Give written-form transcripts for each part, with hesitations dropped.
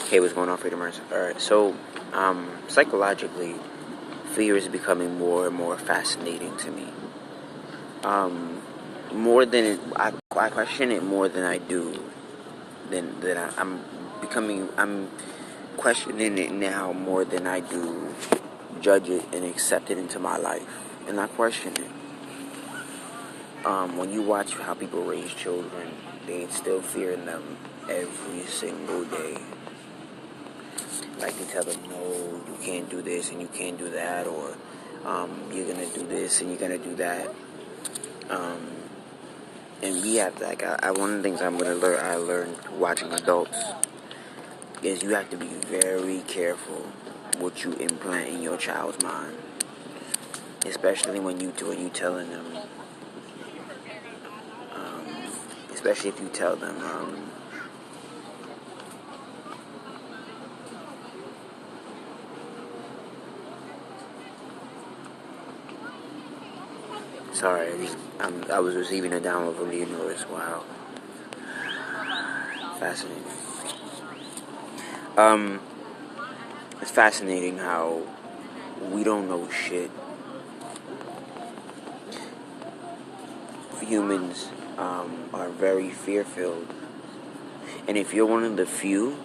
Hey, what's going on, Freedomers? Alright, so, psychologically, fear is becoming more and more fascinating to me. More than I question it more than I do. I'm questioning it now more than I do judge it and accept it into my life. And I question it. When you watch how people raise children, they instill fear in them every single day. Like they tell them, no, you can't do this and you can't do that, or you're gonna do this and you're gonna do that. And we have one of the things I learned watching adults is you have to be very careful what you implant in your child's mind, especially when you telling them, especially if you tell them. Sorry, I was receiving a download from the universe. Wow, fascinating. It's fascinating how we don't know shit. Humans are very fear-filled, and if you're one of the few,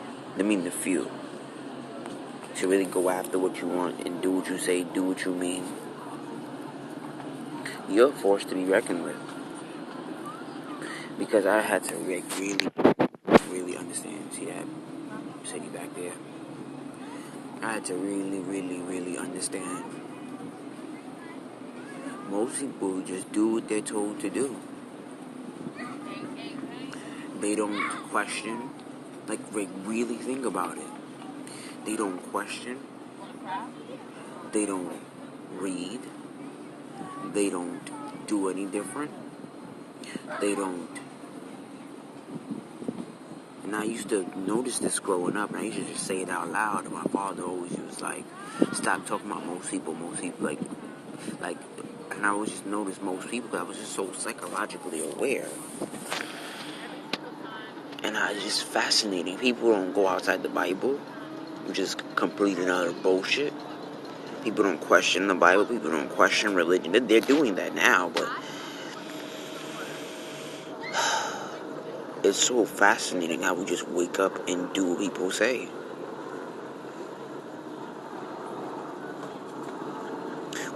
to really go after what you want and do what you say, do what you mean, you're forced to be reckoned with. Because I had to really understand. See that city back there? I had to really understand. Most people just do what they're told to do. They don't question. Like, really think about it. They don't question. They don't read. They don't do any different. They don't. And I used to notice this growing up, and I used to just say it out loud. And my father always was like, "Stop talking about most people, like." And I always just notice most people, because I was just so psychologically aware. And it's just fascinating. People don't go outside the Bible, which is complete and utter bullshit. People don't question the Bible. People don't question religion. They're doing that now, but it's so fascinating how we just wake up and do what people say.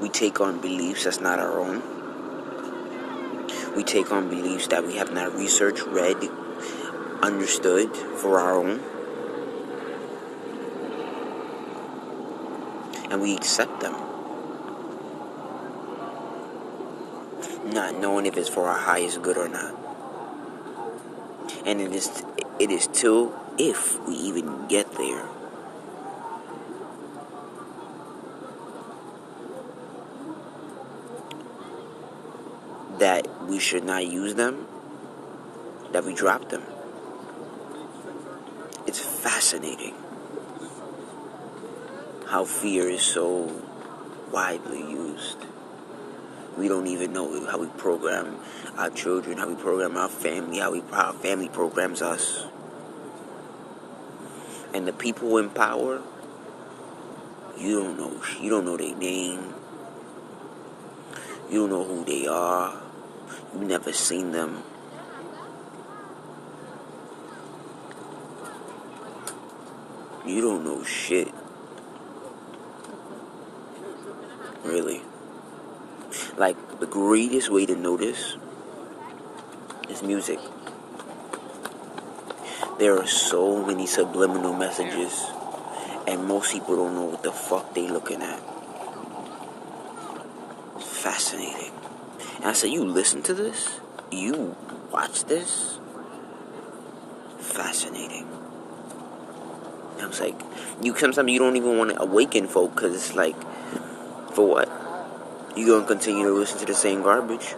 We take on beliefs that's not our own. We take on beliefs that we have not researched, read, understood for our own. And we accept them, not knowing if it's for our highest good or not. And it is till if we even get there. That we should not use them, that we drop them. It's fascinating how fear is so widely used. We don't even know how we program our children, how we program our family, how our family programs us. And the people in power, you don't know their name. You don't know who they are. You've never seen them. You don't know shit. Really. Like, the greatest way to know this is music. There are so many subliminal messages, and most people don't know what the fuck they looking at. Fascinating. And I said, you listen to this? You watch this? Fascinating. And I was like, sometimes you don't even want to awaken folk, because it's like, for what? You gonna continue to listen to the same garbage?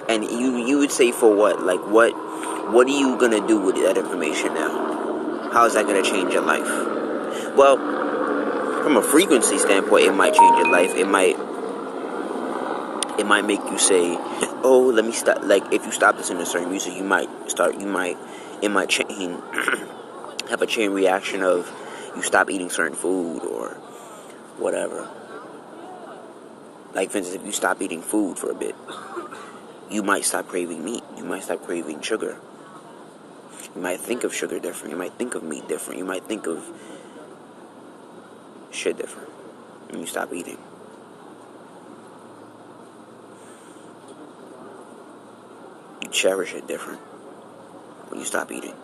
And you would say, for what? Like, what are you gonna do with that information now? How is that gonna change your life? Well, from a frequency standpoint, it might change your life. It might it might make you say, "Oh, let me stop." Like if you stop listening to certain music, it might chain have a chain reaction of you stop eating certain food or whatever. Like for instance, if you stop eating food for a bit, you might stop craving meat. You might stop craving sugar. You might think of sugar different. You might think of meat different. You might think of shit different when you stop eating. You cherish it different when you stop eating.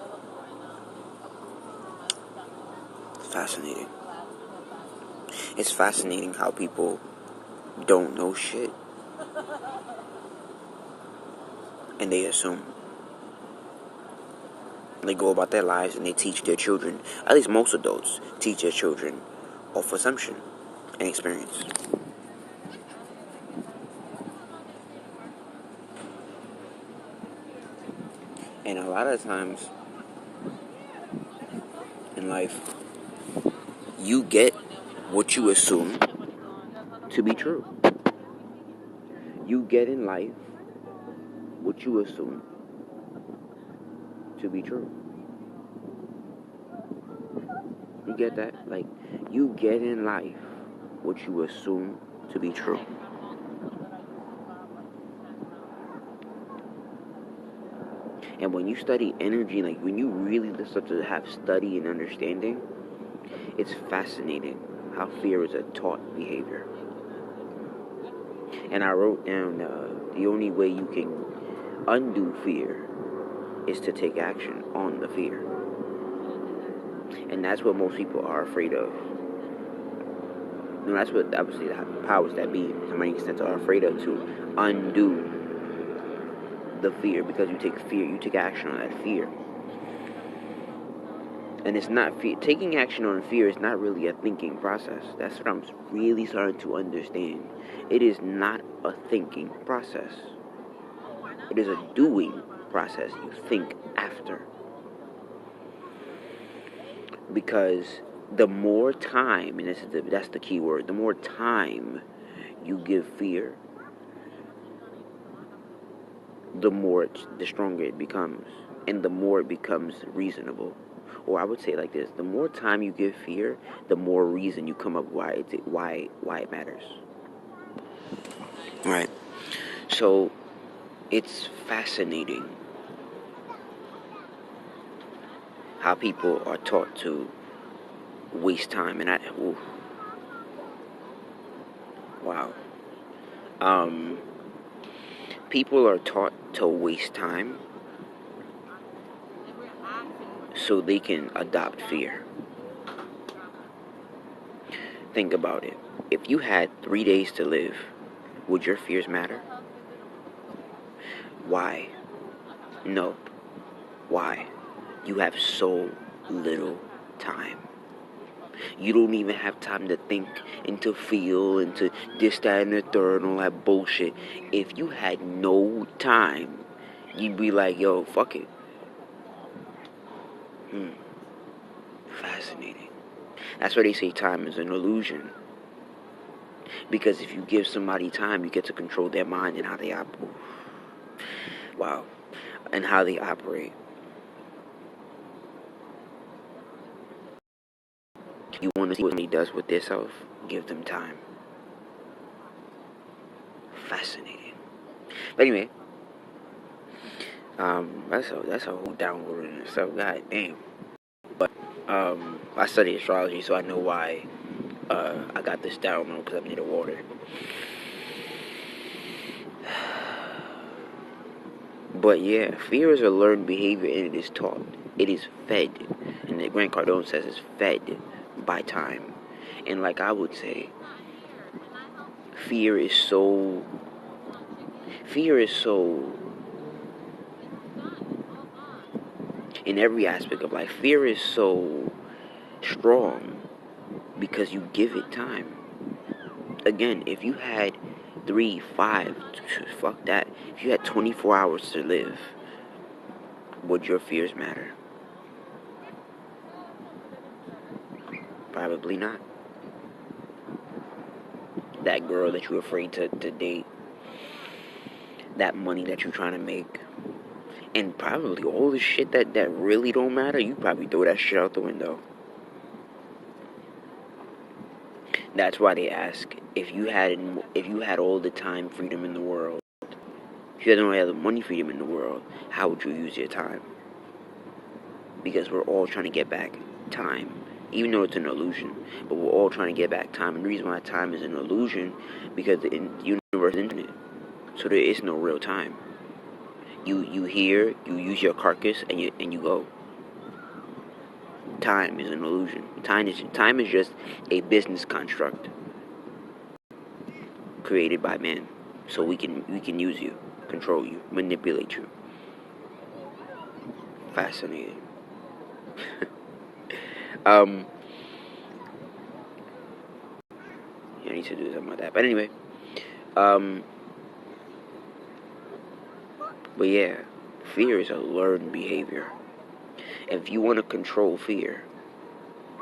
It's fascinating. It's fascinating how people don't know shit and they assume. They go about their lives and they teach their children, at least most adults, teach their children off assumption and experience. And a lot of times in life, you get what you assume to be true. You get in life what you assume to be true. You get that? Like, you get in life what you assume to be true. And when you study energy, like when you really start to have study and understanding, it's fascinating how fear is a taught behavior. And I wrote down the only way you can undo fear is to take action on the fear. And that's what most people are afraid of. And that's what obviously the powers that be, to many extent, are afraid of, to undo the fear, because you take action on that fear. And it's not fear. Taking action on fear is not really a thinking process. That's what I'm really starting to understand. It is not a thinking process. It is a doing process. You think after. Because the more time, and that's the key word, the more time you give fear, the stronger it becomes, and the more it becomes reasonable. Or I would say it like this: the more time you give fear, the more reason you come up why it matters. Right. So it's fascinating how people are taught to waste time, and wow. People are taught to waste time so they can adopt fear. Think about it. If you had 3 days to live, would your fears matter? Why? No. Why? You have so little time. You don't even have time to think and to feel and to this, that, and the third and all that bullshit. If you had no time, you'd be like, yo, fuck it. Fascinating. That's why they say time is an illusion. Because if you give somebody time, you get to control their mind and how they operate. Wow. And how they operate. You want to see what somebody does with their self? Give them time. Fascinating. But anyway, that's a whole download in itself. God damn. But I study astrology, so I know why I got this download, because I'm near the water. But yeah, fear is a learned behavior, and it is taught. It is fed, and the Grant Cardone says it's fed by time. And like I would say, fear is so in every aspect of life. Fear is so strong because you give it time. Again, if you had 3, 5, fuck that. If you had 24 hours to live, would your fears matter? Probably not. That girl that you're afraid to date, that money that you're trying to make, and probably all the shit that really don't matter, you probably throw that shit out the window. That's why they ask, if you had all the time freedom in the world, if you had all the money freedom in the world, how would you use your time? Because we're all trying to get back time, even though it's an illusion. But we're all trying to get back time, and the reason why time is an illusion, because the universe is infinite, so there is no real time. You hear, you use your carcass, and you go. Time is an illusion. Time is just a business construct created by man, so we can use you, control you, manipulate you. Fascinating. I need to do something like that. But anyway, but yeah, fear is a learned behavior. If you want to control fear,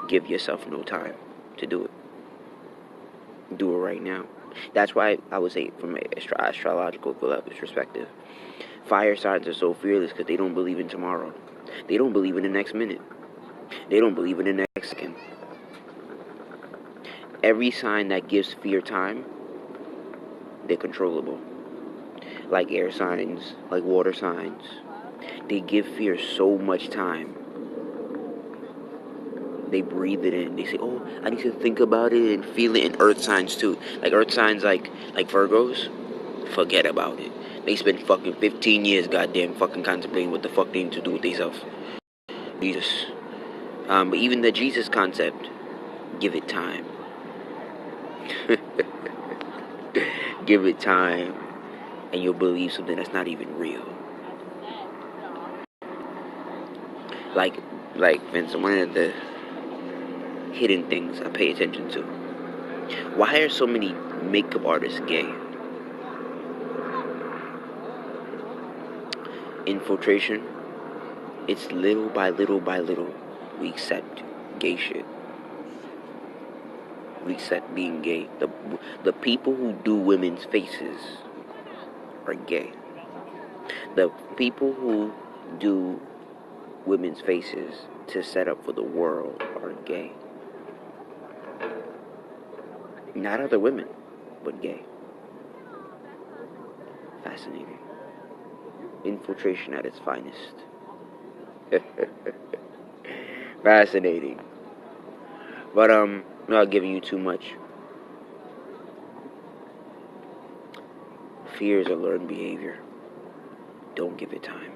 give yourself no time to do it. Do it right now. That's why I would say, from an astrological perspective, fire signs are so fearless because they don't believe in tomorrow. They don't believe in the next minute. They don't believe in the next second. Every sign that gives fear time, they're controllable. Like air signs, like water signs. They give fear so much time. They breathe it in. They say, oh, I need to think about it and feel it. And earth signs too. Like earth signs like Virgos, forget about it. They spend fucking 15 years goddamn fucking contemplating what the fuck they need to do with themselves. Jesus. But even the Jesus concept, give it time. Give it time, and you'll believe something that's not even real. Like Vince, one of the hidden things I pay attention to. Why are so many makeup artists gay? Infiltration. It's little by little by little. We accept gay shit. We accept being gay. The people who do women's faces are gay. The people who do women's faces to set up for the world are gay. Not other women, but gay. Fascinating. Infiltration at its finest. Fascinating. But I'm not giving you too much. Fear is a learned behavior. Don't give it time.